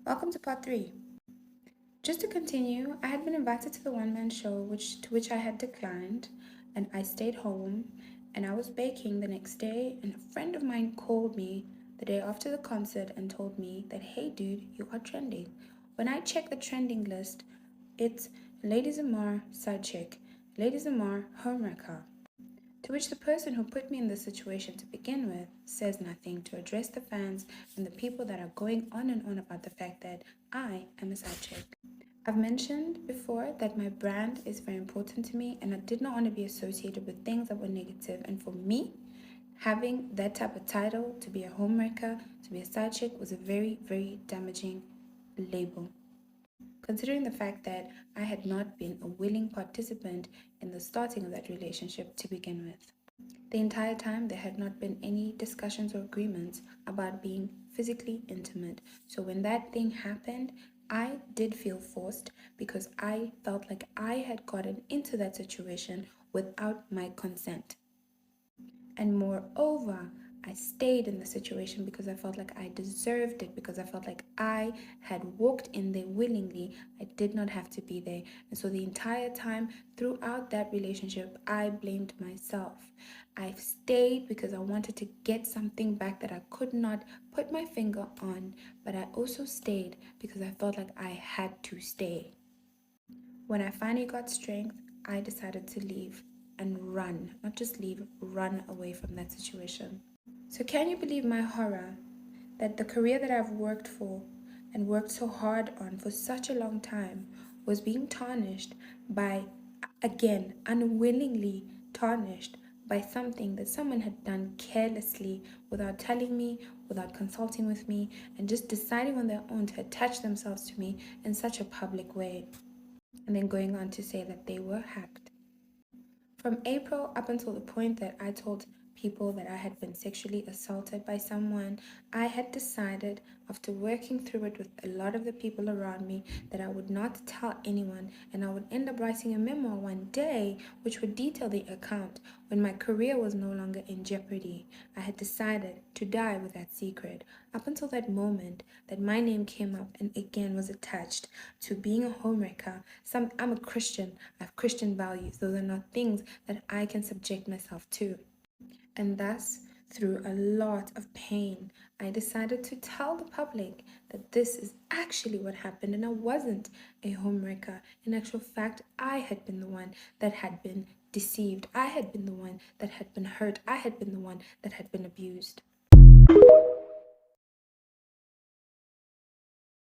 Welcome to part 3. Just to continue, I had been invited to the one-man show to which I had declined, and I stayed home, and I was baking the next day, and a friend of mine called me the day after the concert and told me that, hey dude, you are trending. When I checked the trending list, it's Lady Zamar, side chick, Lady Zamar, homewrecker. To which the person who put me in this situation to begin with says nothing to address the fans and the people that are going on and on about the fact that I am a side chick. I've mentioned before that my brand is very important to me and I did not want to be associated with things that were negative. And for me, having that type of title, to be a homewrecker, to be a side chick, was a very, very damaging label. Considering the fact that I had not been a willing participant in the starting of that relationship to begin with. The entire time, there had not been any discussions or agreements about being physically intimate. So when that thing happened, I did feel forced because I felt like I had gotten into that situation without my consent. And moreover, I stayed in the situation because I felt like I deserved it, because I felt like I had walked in there willingly. I did not have to be there. And so the entire time throughout that relationship, I blamed myself. I stayed because I wanted to get something back that I could not put my finger on, but I also stayed because I felt like I had to stay. When I finally got strength, I decided to leave and run, not just leave, run away from that situation. So, can you believe my horror that the career that I've worked for and worked so hard on for such a long time was being tarnished by, again, unwillingly tarnished by something that someone had done carelessly without telling me, without consulting with me, and just deciding on their own to attach themselves to me in such a public way? And then going on to say that they were hacked. From April up until the point that I told people that I had been sexually assaulted by someone, I had decided, after working through it with a lot of the people around me, that I would not tell anyone, and I would end up writing a memoir one day which would detail the account when my career was no longer in jeopardy. I had decided to die with that secret up until that moment that my name came up and again was attached to being a homewrecker. I'm a Christian. I have Christian values. Those are not things that I can subject myself to. And thus, through a lot of pain, I decided to tell the public that this is actually what happened and I wasn't a homewrecker. In actual fact, I had been the one that had been deceived. I had been the one that had been hurt. I had been the one that had been abused.